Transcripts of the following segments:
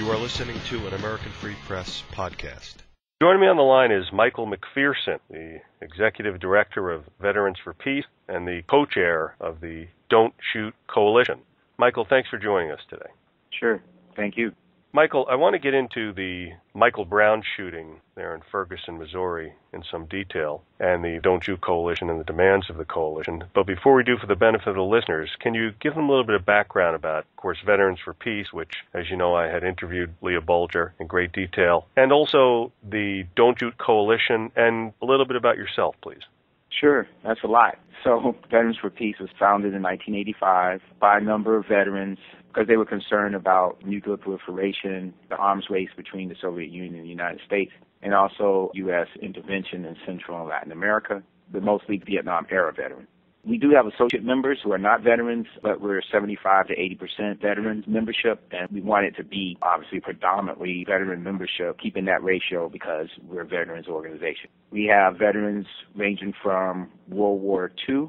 You are listening to an American Free Press podcast. Joining me on the line is Michael McPherson, the Executive Director of Veterans for Peace and the co-chair of the Don't Shoot Coalition. Michael, thanks for joining us today. Sure. Thank you. Michael, I want to get into the Michael Brown shooting there in Ferguson, Missouri in some detail, and the Don't Shoot Coalition and the demands of the coalition. But before we do, for the benefit of the listeners, can you give them a little bit of background about, of course, Veterans for Peace, which, as you know, I had interviewed Leah Bulger in great detail, and also the Don't Shoot Coalition, and a little bit about yourself, please. Sure. That's a lot. So Veterans for Peace was founded in 1985 by a number of veterans because they were concerned about nuclear proliferation, the arms race between the Soviet Union and the United States, and also U.S. intervention in Central and Latin America, but mostly Vietnam-era veterans. We do have associate members who are not veterans, but we're 75 to 80% veterans membership, and we want it to be obviously predominantly veteran membership, keeping that ratio because we're a veterans organization. We have veterans ranging from World War II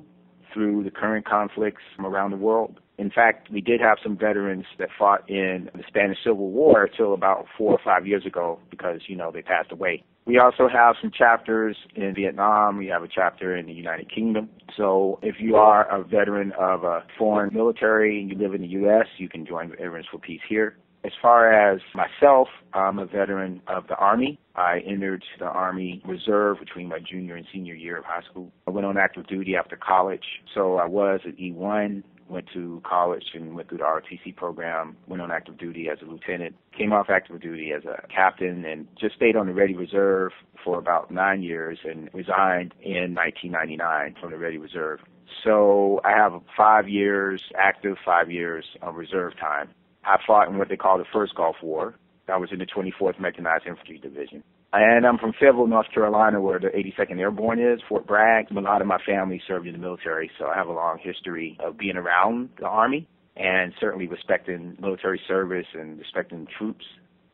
through the current conflicts around the world. In fact, we did have some veterans that fought in the Spanish Civil War till about 4 or 5 years ago because, they passed away. We also have some chapters in Vietnam. We have a chapter in the United Kingdom. So if you are a veteran of a foreign military and you live in the U.S., you can join Veterans for Peace here. As far as myself, I'm a veteran of the Army. I entered the Army Reserve between my junior and senior year of high school. I went on active duty after college. So I was at E1. Went to college and went through the ROTC program, went on active duty as a lieutenant, came off active duty as a captain, and just stayed on the Ready Reserve for about 9 years and resigned in 1999 from the Ready Reserve. So I have 5 years active, 5 years of reserve time. I fought in what they call the First Gulf War. I was in the 24th Mechanized Infantry Division. And I'm from Fayetteville, North Carolina, where the 82nd Airborne is, Fort Bragg. A lot of my family served in the military, so I have a long history of being around the Army and certainly respecting military service and respecting troops.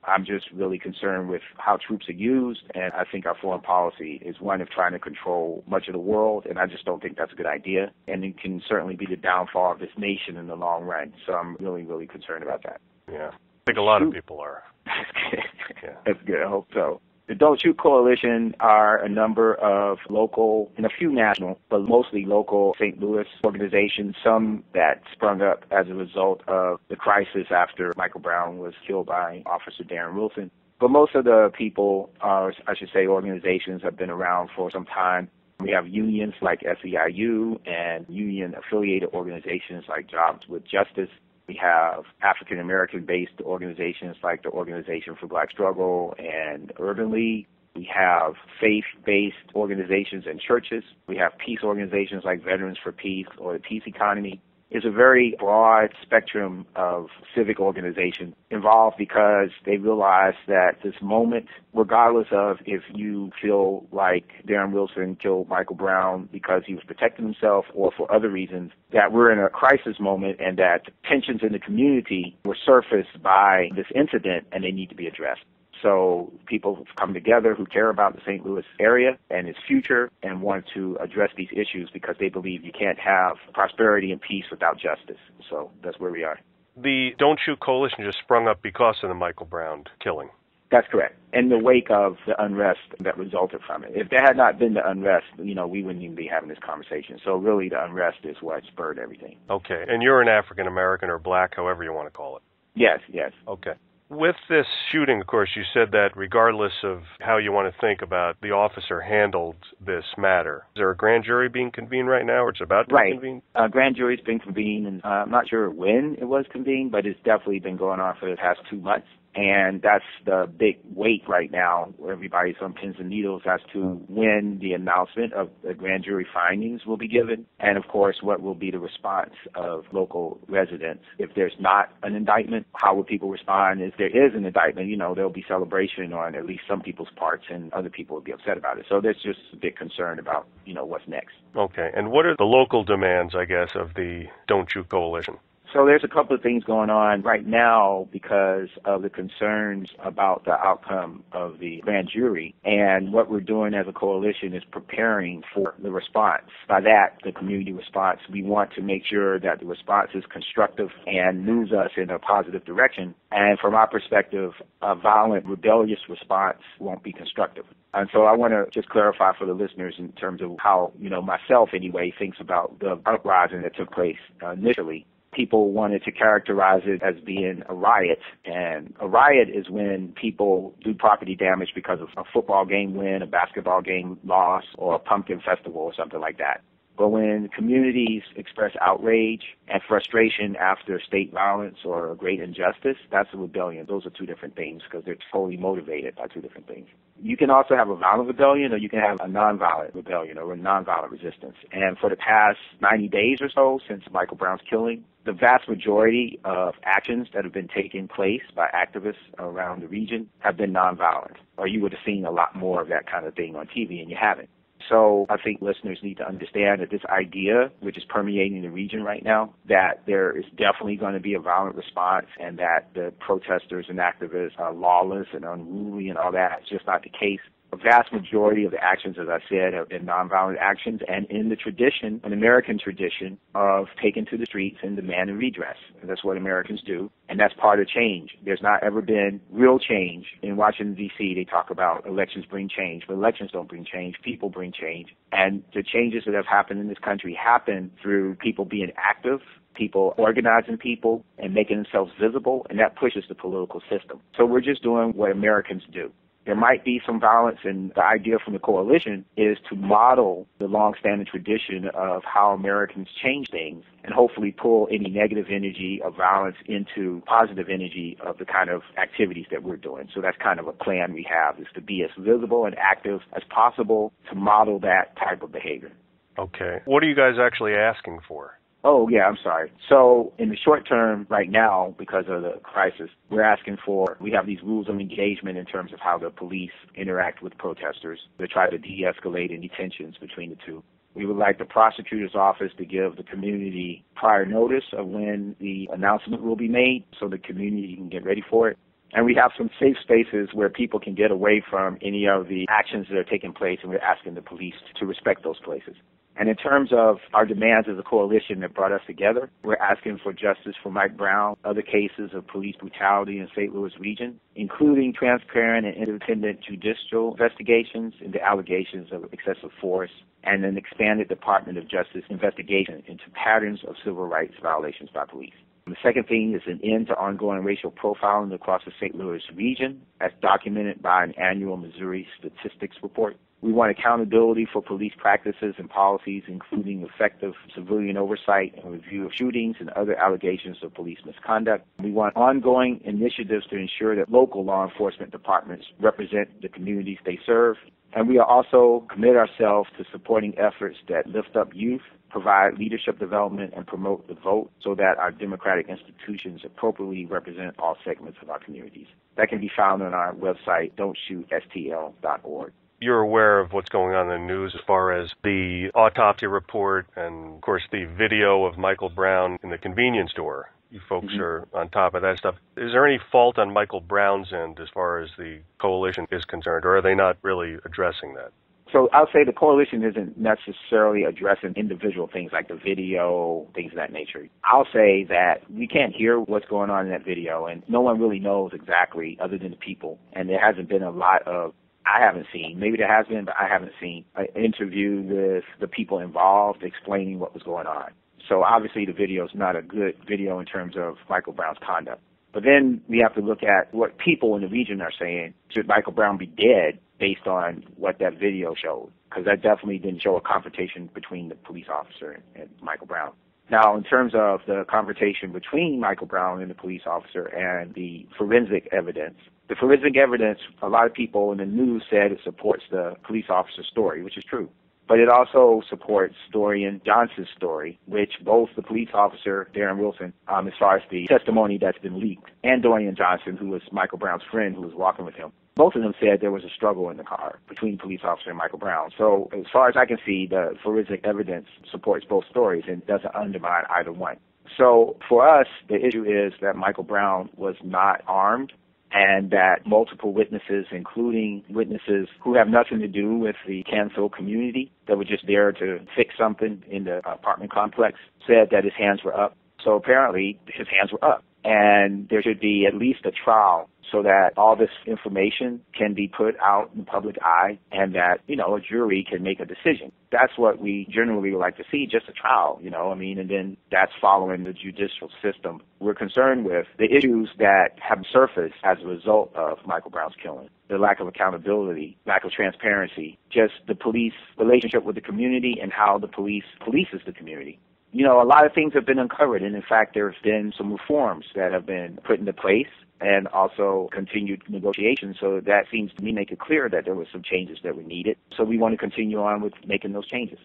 I'm just really concerned with how troops are used, and I think our foreign policy is one of trying to control much of the world, and I just don't think that's a good idea. And it can certainly be the downfall of this nation in the long run, so I'm really, really concerned about that. Yeah, I think a lot of people are. That's good. Yeah. That's good. I hope so. The Don't Shoot Coalition are a number of local and a few national, but mostly local St. Louis organizations, some that sprung up as a result of the crisis after Michael Brown was killed by Officer Darren Wilson. But most of the people, organizations have been around for some time. We have unions like SEIU and union-affiliated organizations like Jobs with Justice. We have African-American-based organizations like the Organization for Black Struggle and Urban League. We have faith-based organizations and churches. We have peace organizations like Veterans for Peace or the Peace Economy. It's a very broad spectrum of civic organizations involved because they realize that this moment, regardless of if you feel like Darren Wilson killed Michael Brown because he was protecting himself or for other reasons, that we're in a crisis moment and that tensions in the community were surfaced by this incident and they need to be addressed. So people have come together who care about the St. Louis area and its future and want to address these issues because they believe you can't have prosperity and peace without justice. So that's where we are. The Don't Shoot Coalition just sprung up because of the Michael Brown killing. That's correct. In the wake of the unrest that resulted from it. If there had not been the unrest, we wouldn't even be having this conversation. So really the unrest is what spurred everything. Okay. And you're an African American or black, however you want to call it. Yes. Okay. With this shooting, of course, you said that regardless of how you want to think about the officer handled this matter, is there a grand jury being convened right now, or it's about to be convened? Right. Grand jury's been convened, and I'm not sure when it was convened, but it's definitely been going on for the past 2 months. And that's the big wait right now, where everybody's on pins and needles as to when the announcement of the grand jury findings will be given, and of course, what will be the response of local residents. If there's not an indictment, how will people respond? If there is an indictment, there'll be celebration on at least some people's parts, and other people will be upset about it. So there's just a big concern about, what's next. Okay, and what are the local demands, I guess, of the Don't Shoot Coalition? So there's a couple of things going on right now because of the concerns about the outcome of the grand jury. And what we're doing as a coalition is preparing for the response. By that, the community response, we want to make sure that the response is constructive and moves us in a positive direction. And from our perspective, a violent, rebellious response won't be constructive. And so I want to just clarify for the listeners in terms of how, myself anyway, thinks about the uprising that took place initially. People wanted to characterize it as being a riot, and a riot is when people do property damage because of a football game win, a basketball game loss, or a pumpkin festival or something like that. But when communities express outrage and frustration after state violence or a great injustice, that's a rebellion. Those are two different things because they're totally motivated by two different things. You can also have a violent rebellion, or you can have a nonviolent rebellion or a nonviolent resistance. And for the past 90 days or so since Michael Brown's killing, the vast majority of actions that have been taking place by activists around the region have been nonviolent, or you would have seen a lot more of that kind of thing on TV, and you haven't. So I think listeners need to understand that this idea, which is permeating the region right now, that there is definitely going to be a violent response and that the protesters and activists are lawless and unruly and all that, it's just not the case. A vast majority of the actions, as I said, have been nonviolent actions and in the tradition, an American tradition, of taking to the streets and demanding redress. And that's what Americans do, and that's part of change. There's not ever been real change. In Washington, D.C., they talk about elections bring change, but elections don't bring change. People bring change. And the changes that have happened in this country happen through people being active, people organizing people and making themselves visible, and that pushes the political system. So we're just doing what Americans do. There might be some violence, and the idea from the coalition is to model the long-standing tradition of how Americans change things and hopefully pull any negative energy of violence into positive energy of the kind of activities that we're doing. So that's kind of a plan we have, is to be as visible and active as possible to model that type of behavior. Okay. What are you guys actually asking for? Oh, yeah, I'm sorry. So in the short term right now, because of the crisis, we have these rules of engagement in terms of how the police interact with protesters to try to de-escalate any tensions between the two. We would like the prosecutor's office to give the community prior notice of when the announcement will be made so the community can get ready for it. And we have some safe spaces where people can get away from any of the actions that are taking place, and we're asking the police to respect those places. And in terms of our demands as a coalition that brought us together, we're asking for justice for Mike Brown, other cases of police brutality in St. Louis region, including transparent and independent judicial investigations into allegations of excessive force, and an expanded Department of Justice investigation into patterns of civil rights violations by police. The second thing is an end to ongoing racial profiling across the St. Louis region, as documented by an annual Missouri statistics report. We want accountability for police practices and policies, including effective civilian oversight and review of shootings and other allegations of police misconduct. We want ongoing initiatives to ensure that local law enforcement departments represent the communities they serve. And we are also commit ourselves to supporting efforts that lift up youth, provide leadership development, and promote the vote so that our democratic institutions appropriately represent all segments of our communities. That can be found on our website, don'tshootstl.org. You're aware of what's going on in the news as far as the autopsy report and, of course, the video of Michael Brown in the convenience store. You folks are on top of that stuff. Is there any fault on Michael Brown's end as far as the coalition is concerned, or are they not really addressing that? So I'll say the coalition isn't necessarily addressing individual things like the video, things of that nature. I'll say that we can't hear what's going on in that video, and no one really knows exactly other than the people. And there hasn't been a lot of, I haven't seen, maybe there has been, but I haven't seen an interview with the people involved explaining what was going on. So obviously the video is not a good video in terms of Michael Brown's conduct. But then we have to look at what people in the region are saying. Should Michael Brown be dead based on what that video showed? Because that definitely didn't show a confrontation between the police officer and Michael Brown. Now, in terms of the confrontation between Michael Brown and the police officer and the forensic evidence, a lot of people in the news said it supports the police officer's story, which is true. But it also supports Dorian Johnson's story, which both the police officer, Darren Wilson, as far as the testimony that's been leaked, and Dorian Johnson, who was Michael Brown's friend who was walking with him, both of them said there was a struggle in the car between police officer and Michael Brown. So as far as I can see, the forensic evidence supports both stories and doesn't undermine either one. So for us, the issue is that Michael Brown was not armed, and that multiple witnesses, including witnesses who have nothing to do with the Canfield community, that were just there to fix something in the apartment complex, said that his hands were up. So apparently his hands were up. And there should be at least a trial so that all this information can be put out in the public eye and that, a jury can make a decision. That's what we generally would like to see, just a trial, and then that's following the judicial system. We're concerned with the issues that have surfaced as a result of Michael Brown's killing. The lack of accountability, lack of transparency, just the police relationship with the community and how the police polices the community. A lot of things have been uncovered, and in fact, there's been some reforms that have been put into place and also continued negotiations. So that seems to me make it clear that there were some changes that were needed. So we want to continue on with making those changes.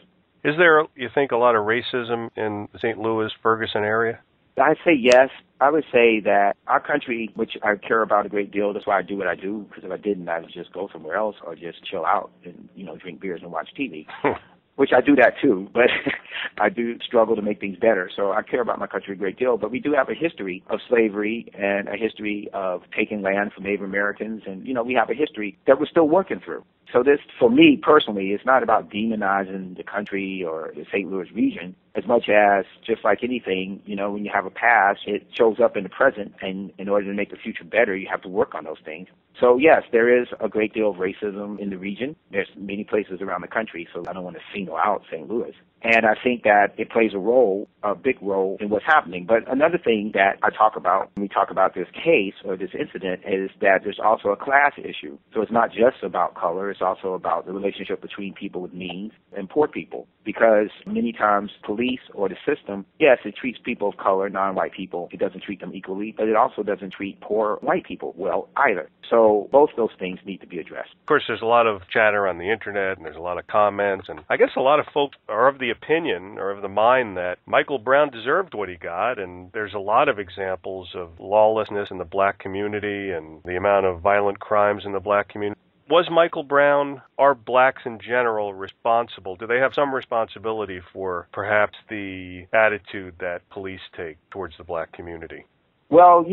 Is there, you think, a lot of racism in the St. Louis, Ferguson area? I'd say yes. I would say that our country, which I care about a great deal, that's why I do what I do, because if I didn't, I would just go somewhere else or just chill out and, drink beers and watch TV. Which I do that too, but I do struggle to make things better. So I care about my country a great deal. But we do have a history of slavery and a history of taking land from Native Americans. And, we have a history that we're still working through. So this, for me personally, is not about demonizing the country or the St. Louis region as much as, just like anything, when you have a past, it shows up in the present. And in order to make the future better, you have to work on those things. So, yes, there is a great deal of racism in the region. There's many places around the country, so I don't want to single out St. Louis. And I think that it plays a big role in what's happening. But another thing that I talk about when we talk about this case or this incident is that there's also a class issue. So it's not just about color. It's also about the relationship between people with means and poor people. Because many times police or the system, yes, it treats people of color, non-white people. It doesn't treat them equally, but it also doesn't treat poor white people well either. So both those things need to be addressed. Of course, there's a lot of chatter on the internet, and there's a lot of comments, and I guess a lot of folks are of the opinion or of the mind that Michael Brown deserved what he got, and there's a lot of examples of lawlessness in the black community and the amount of violent crimes in the black community. Was Michael Brown, are blacks in general, responsible? Do they have some responsibility for perhaps the attitude that police take towards the black community? Well,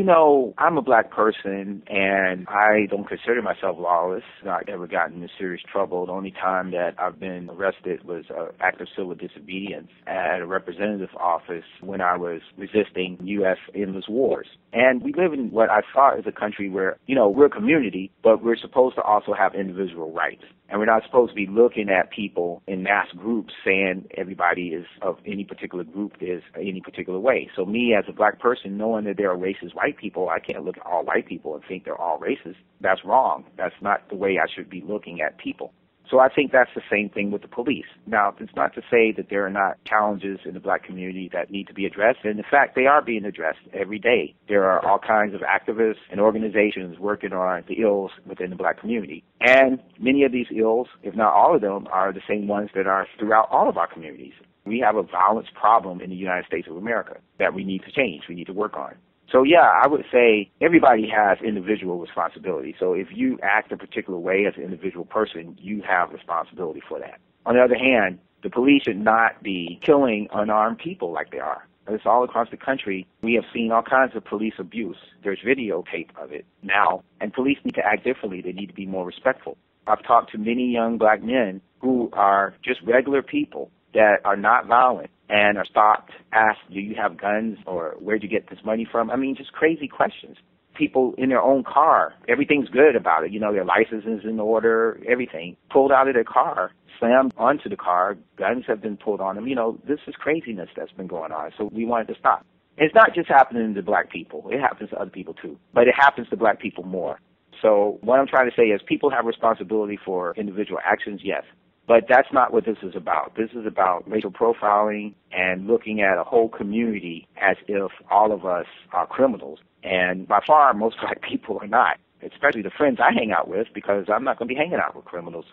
I'm a black person, and I don't consider myself lawless. I've never gotten in serious trouble. The only time that I've been arrested was an act of civil disobedience at a representative office when I was resisting U.S. endless wars. And we live in what I thought is a country where, we're a community, but we're supposed to also have individual rights. And we're not supposed to be looking at people in mass groups saying everybody is of any particular group is any particular way. So me as a black person, knowing that there are racist white people, I can't look at all white people and think they're all racist. That's wrong. That's not the way I should be looking at people. So I think that's the same thing with the police. Now, it's not to say that there are not challenges in the black community that need to be addressed. And in fact, they are being addressed every day. There are all kinds of activists and organizations working on the ills within the black community. And many of these ills, if not all of them, are the same ones that are throughout all of our communities. We have a violence problem in the United States of America that we need to change, we need to work on. So, yeah, I would say everybody has individual responsibility. So if you act a particular way as an individual person, you have responsibility for that. On the other hand, the police should not be killing unarmed people like they are. It's all across the country. We have seen all kinds of police abuse. There's videotape of it now, and police need to act differently. They need to be more respectful. I've talked to many young black men who are just regular people that are not violent and are stopped, asked, do you have guns, or where'd you get this money from? I mean, just crazy questions. People in their own car, everything's good about it. Their license is in order, everything. Pulled out of their car, slammed onto the car, guns have been pulled on them. This is craziness that's been going on, so we wanted to stop. It's not just happening to black people. It happens to other people too, but it happens to black people more. So what I'm trying to say is people have responsibility for individual actions, yes. But that's not what this is about. This is about racial profiling and looking at a whole community as if all of us are criminals. And by far, most black people are not, especially the friends I hang out with, because I'm not going to be hanging out with criminals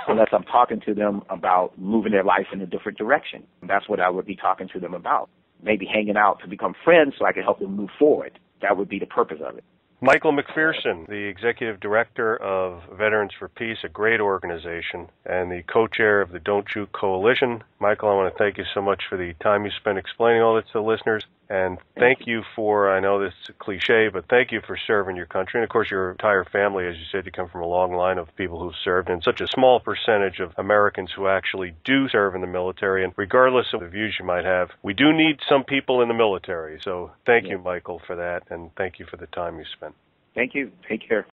unless I'm talking to them about moving their life in a different direction. That's what I would be talking to them about. Maybe hanging out to become friends so I can help them move forward. That would be the purpose of it. Michael McPherson, the Executive Director of Veterans for Peace, a great organization, and the co-chair of the Don't Shoot Coalition. Michael, I want to thank you so much for the time you spent explaining all this to the listeners. And thank you for, I know this is a cliche, but thank you for serving your country. And of course, your entire family, as you said, you come from a long line of people who've served, and such a small percentage of Americans who actually do serve in the military. And regardless of the views you might have, we do need some people in the military. So thank you, Michael, for that, and thank you for the time you spent. Thank you. Take care.